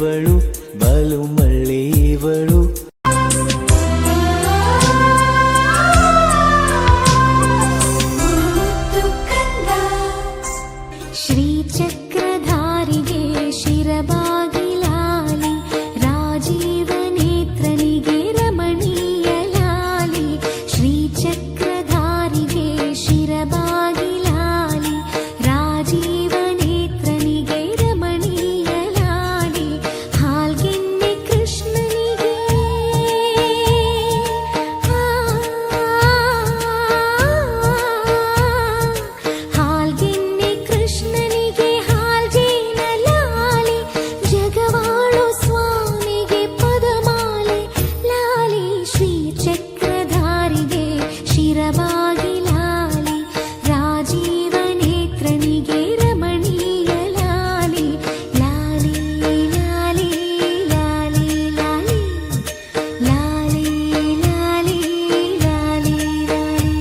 ಇವಳು ಬಲು ಮಳ್ಳಿ ಇವಳು. ಶ್ರೀಚಕ್ರಧಾರಿಗೆ ಶಿರಬಾಗಿಲಾಲಿ ರಾಜೀವ ನೇತ್ರನಿಗೆ ರಮಣೀಯ ಲಾಲಿ. ಶ್ರೀಚಕ್ರಧಾರಿಗೆ ಶಿರಬಾಗಿಲಾಲಿ ರಾಜೀವ ನೇತ್ರನಿಗೆ ರಮಣೀಯ ಲಾಲಿ. ಹಾಲ್ಗೆನ್ನೆ ಕೃಷ್ಣನಿಗೆ ಹಾಲ್ಗೆನ್ನೆ ಕೃಷ್ಣನಿಗೆ ಹಾಲ್ಜೇನ ಲಾಲಿ. ಜಗವಾಳು ಸ್ವಾಮಿಗೆ ಪದಮಾಲೆ ಲಾಲಿ. ಶ್ರೀಚಕ್ರಧಾರಿಗೆ ಶಿರಬಾಗಿಲಾಲಿ ರಾಜೀವ ನೇತ್ರನಿಗೆ ರಮಣೀಯ ಲಾಲಿ. ಲಾಲಿ ಲಾಲಿ ಲಾಲಿ ಲಾಲಿ ಲಾಲಿ ಲಾಲಿ ಲಾಲಿ ಲಾಲಿ.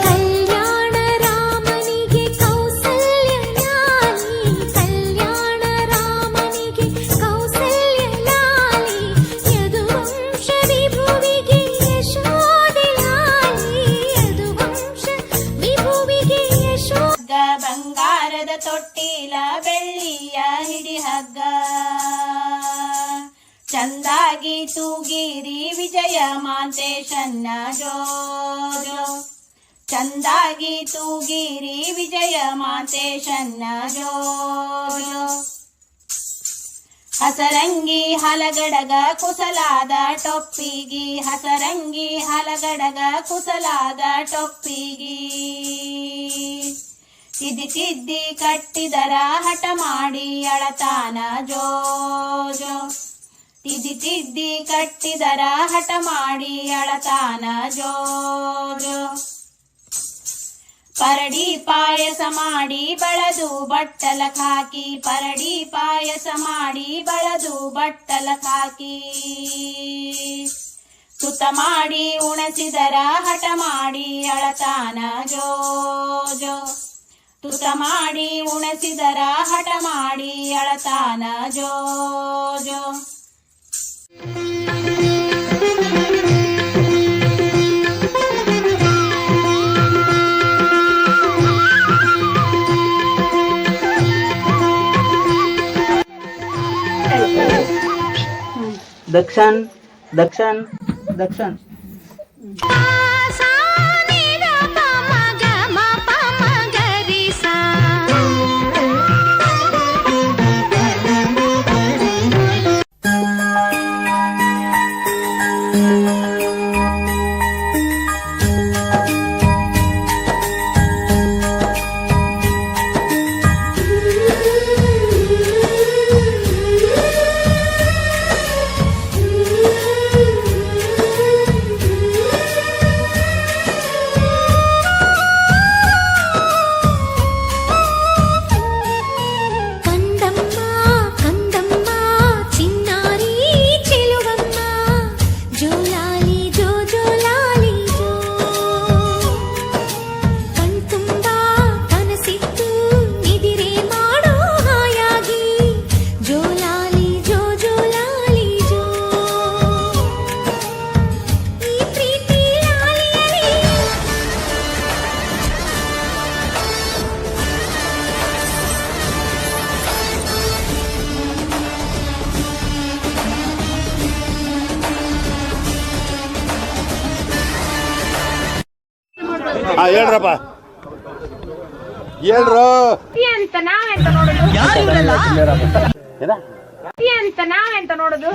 ಕಲ್ಯಾಣ ರಾಮನಿಗೆ ಕೌಸಲ್ಯ ಲಾಲಿ. ಕಲ್ಯಾಣ ರಾಮನಿಗೆ ಕೌಸಲ್ಯ ಲಾಲಿ. ಯದುವಂಶ ವಿಭುವಿಗೆ ಯಶೋದೆ ಲಾಲಿ. ಯದುವಂಶ ವಿಭುವಿಗೆ ಯಶೋದೆ. ಬಂಗಾರದ ತೊಟ್ಟಿಲ ಬೆಳ್ಳಿಯ ಹಿಡಿಹಗ್ಗ ಚಂದಾಗಿ ತೂಗಿರಿ ವಿಜಯ ಮಾಂತೇಶನ್ನ ಜೋಜೋ. ಚಂದಾಗಿ ತೂಗಿರಿ ವಿಜಯ ಮಾಂತೇಶನ್ನ ಜೋಜೋ. ಹಸರಂಗಿ ಹಲಗಡಗ ಕುಸಲಾದ ಟೊಪ್ಪಿಗಿ. ಹಸರಂಗಿ ಹಲಗಡಗ ಕುಸಲಾದ ಟೊಪ್ಪಿಗಿ. ತಿದ್ದಿ ತಿದ್ದಿ ಕಟ್ಟಿದರ ಹಠ ಮಾಡಿ ಅಳತಾನ ಜೋಜೋ. ತಿದ್ದಿ ತಿದ್ದಿ ಕಟ್ಟಿದರ ಹಠ ಮಾಡಿ ಅಳತಾನ ಜೋಜೋ. ಪರಡಿ ಪಾಯಸ ಮಾಡಿ ಬಳದು ಬಟ್ಟಲ ಹಾಕಿ. ಪರಡಿ ಪಾಯಸ ಮಾಡಿ ಬಳದು ಬಟ್ಟಲ ಹಾಕಿ. ಸುತ ಮಾಡಿ ಉಣಸಿದರ ಹಠ ಮಾಡಿ ಅಳತಾನ ಜೋಜೋ. ತುತ ಮಾಡಿ ಉಣಸಿದರ ಹಠ ಮಾಡಿ ಅಳತಾನ ಜೋಜೋ. ದಕ್ಷನ್ ದಕ್ಷನ್ ದಕ್ಷನ್ ಹೇಳ್ರಪ್ಪ ಹೇಳ್ರು ಅಂತ ನಾವೆಂತ ನೋಡುದು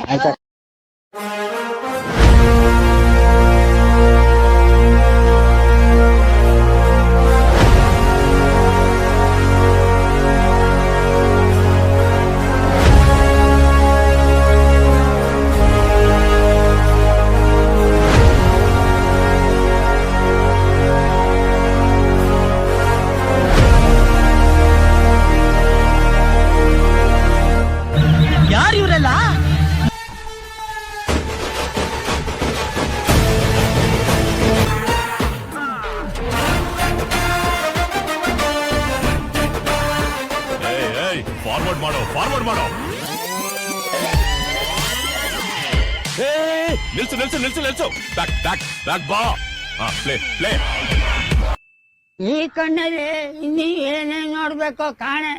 ನಿಲ್ಸು ಬ್ಯಾಕ್ ಬಾ. ಪ್ಲೇ ಈ ಕಣ್ಣಲ್ಲಿ ಇನ್ನೀ ಏನೇನ್ ನೋಡ್ಬೇಕೋ ಕಾಣೆ.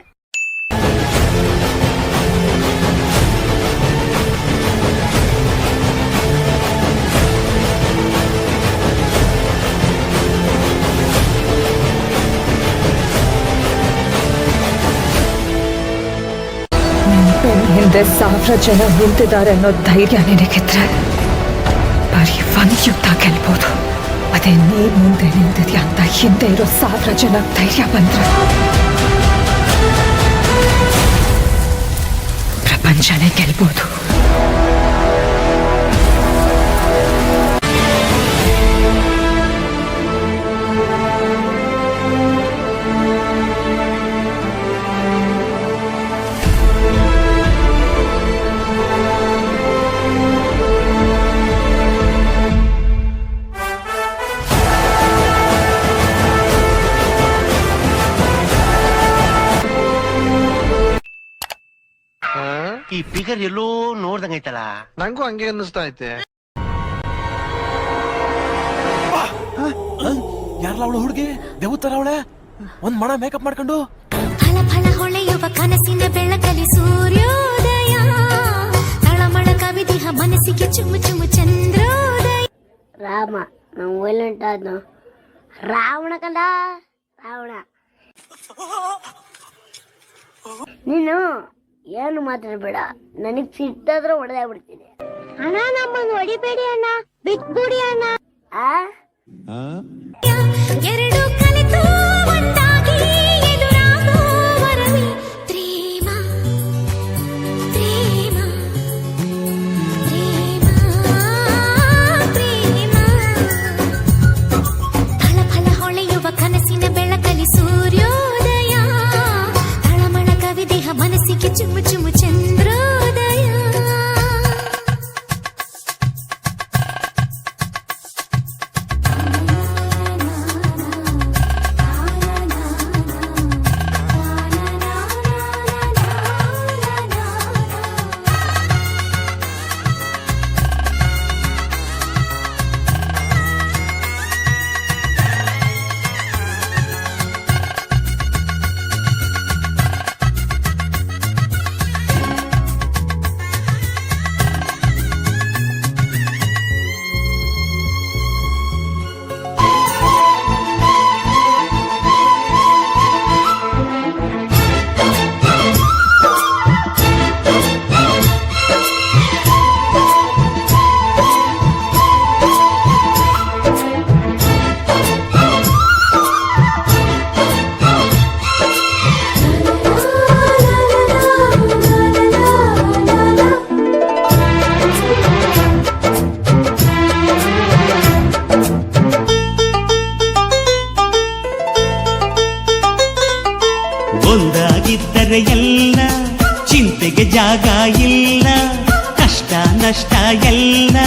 ಹಿಂದೆ 1000 ಜನ ನಿಂತಿದ್ದಾರೆ ಅನ್ನೋ ಧೈರ್ಯ ನಿನಗಿದ್ರೆ ಬರೀ ಒಂದು ಯುದ್ಧ ಗೆಲ್ಬೋದು. ಅದೇ ನೀನ್ ಮುಂದೆ ನಿಂತಿದ್ಯಾ ಅಂತ ಹಿಂದೆ ಇರೋ 1000 ಜನ ಧೈರ್ಯ ಬಂದ್ರೆ ಪ್ರಪಂಚನೇ ಗೆಲ್ಬೋದು. ಈ ಫಿಗರ್ ಎಲ್ಲೋ ನೋಡ್ದಂಗೈತಲ್ಲ. ನಂಗೂ ಹಂಗೆ ಅನ್ನಿಸ್ತಾ ಐತೆ. ಯಾರಲ್ಲ ಅವಳು ಹುಡುಗಿ ದೇವತರ ಅವಳೆ ಒಂದ್ ಮಣ ಮೇಕಪ್ ಮಾಡ್ಕೊಂಡು ಫಲ ಫಲ ಹೊಳೆಯುವ ಕನಸಿನ ಬೆಳಕಲಿ ಸೂರ್ಯೋದಯ ತಳಮಳ ಕವಿದಿಹ ಮನಸ್ಸಿಗೆ ಚುಮು ಚುಮು ಚಂದ್ರೋದಯ. ರಾಮ ನಾವು ವೈಲೆಂಟ್ ಆದ್ನು. ರಾವಣ ಕಂದ ರಾವಣ. ನೀನು ಏನು ಮಾತಾಡ್ಬೇಡ, ನನಗ್ ಸಿಟ್ಟಾದ್ರೆ ಹೊಡೆದಾಗ್ಬಿಡ್ತೀನಿ. ಅಣ್ಣ ನಮ್ಮನ್ನು ಹೊಡಿಬೇಡಿ ಅಣ್ಣ, ಬಿಟ್ಬಿಡಿ ಅಣ್ಣ. ಎರಡು ಕಲಿತು ಒಂದಾಗಿ ಎದುರಾಗೋ ವರವೇ ಪ್ರೇಮ ಪ್ರೇಮ ಪ್ರೇಮ ಪ್ರೇಮ. ಫಲ ಫಲ ಹೊಳೆಯುವ ಕನಸಿನ ಬೆಳಕಲಿ ಸೂರ್ಯೋದಯ ತಳಮಳ ಕವಿದೇಹ ಮನಸ್ಸಿಗೆ ಚುಮು ಚುಮು ಚಂದ್ರೋದಯ. ಒಂದಾಗಿದ್ದರೆ ಎಲ್ಲ ಚಿಂತೆಗೆ ಜಾಗ ಇಲ್ಲ, ಕಷ್ಟ ನಷ್ಟ ಎಲ್ಲ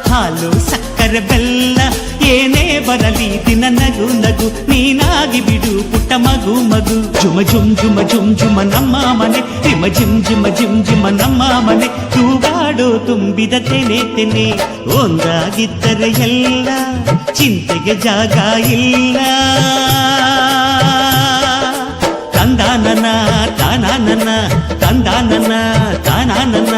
ಹಾಲು ಸಕ್ಕರೆ ಬೆಲ್ಲ ಏನೇ ಬರಲಿ ದಿನ ನಗು ನಗು ನೀನಾಗಿ ಬಿಡು ಪುಟ್ಟ ಮಗು ಮಗು. ಜುಮ ಜುಮ್ ಜುಮ ಜುಮ್ ಜುಮ ನಮ್ಮ ಮನೆ, ರಿಮ ಜಿಮ್ ಜಿಮ ಜಿಮ್ ಜಿಮ ನಮ್ಮ ಮನೆ, ತೂಗಾಡೋ ತುಂಬಿದ ತೆನೆ ತೆನೆ. ಒಂದಾಗಿದ್ದರೆ ಎಲ್ಲ ಚಿಂತೆಗೆ ಜಾಗ ಇಲ್ಲ. ತಂದಾನನ ತಾನಾನನ ತಂದಾನನ ತಾನಾನನ.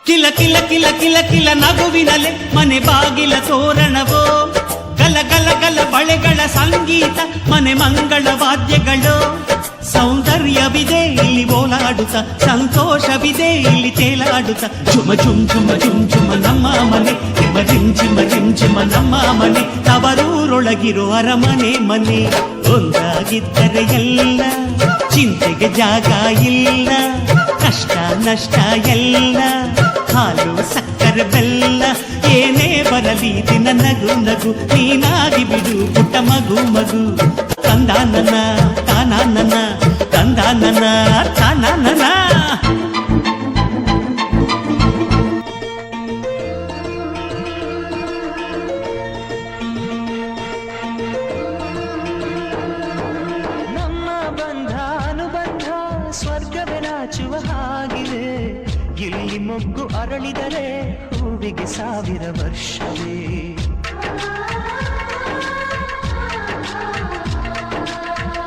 ಕಿಲ ಕಿಲ ಕಿಲ ಕಿಲ ಕಿಲ ನಗುವಿನಲೆ ಮನೆ ಬಾಗಿಲ ತೋರಣವೋ, ಗಲ ಗಲ ಗಲ ಬಳೆಗಳ ಸಂಗೀತ ಮನೆ ಮಂಗಳ ವಾದ್ಯಗಳು. ಸೌಂದರ್ಯವಿದೆ ಇಲ್ಲಿ ಓಲಾಡುತ್ತ, ಸಂತೋಷವಿದೆ ಇಲ್ಲಿ ತೇಲಾಡುತ್ತ. ಝುಮ ಝುಮ್ ಝುಮ ಝುಮ್ ಝುಮ ನಮ್ಮ ಮನೆ, ರಿಮ ರಿಮ್ ಜಿಮ ರಿಮ್ ಜಿಮ ನಮ್ಮ ಮನೆ, ತವರೂರೊಳಗಿರೋ ಅರಮನೆ ಮನೆ. ಒಂದಾಗಿದ್ದರೆ ಎಲ್ಲ ಚಿಂತೆಗೆ ಜಾಗ ಇಲ್ಲ, ಕಷ್ಟ ನಷ್ಟ ಎಲ್ಲ ಹಾಲು ಸಕ್ಕರೆ ಬೆಲ್ಲ ಏನೇ ಬರಲಿ ದಿನ ನಗು ನಗು ನೀನಾಗಿ ಬಿಡು ಪುಟ್ಟ ಮಗು ಮಗು ತಂದ ನನ್ನ ತಾನ ನನ್ನ ತಂದ ನನ್ನ ತಾನ ನನ್ನ ಸ್ವರ್ಗವೇ ನಾಚುವ ಹಾಗಿದೆ ಇಲ್ಲಿ ಮೊಗ್ಗು ಅರಳಿದರೆ ಹೂವಿಗೆ 1000 ವರ್ಷವೇ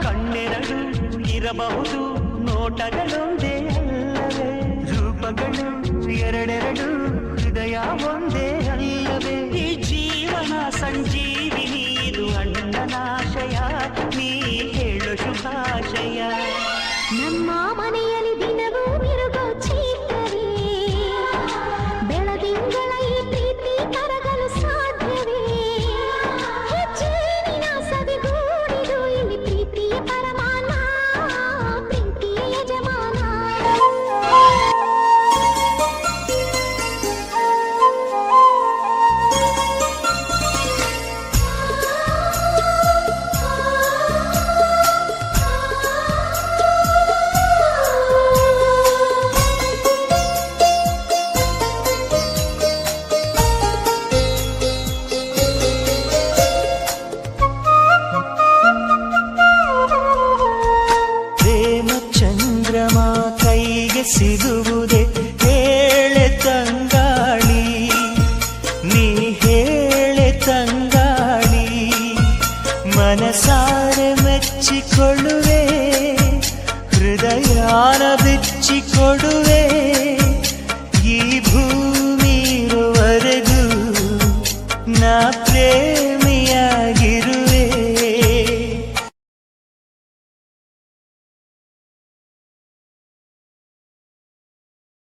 ಕಣ್ಣೆರಡು ಇರಬಹುದು ನೋಟಗಳೊಂದೇ ಅಲ್ಲವೇ ರೂಪಗಳು ಎರಡೆರಡು ಹೃದಯ ಒಂದೇ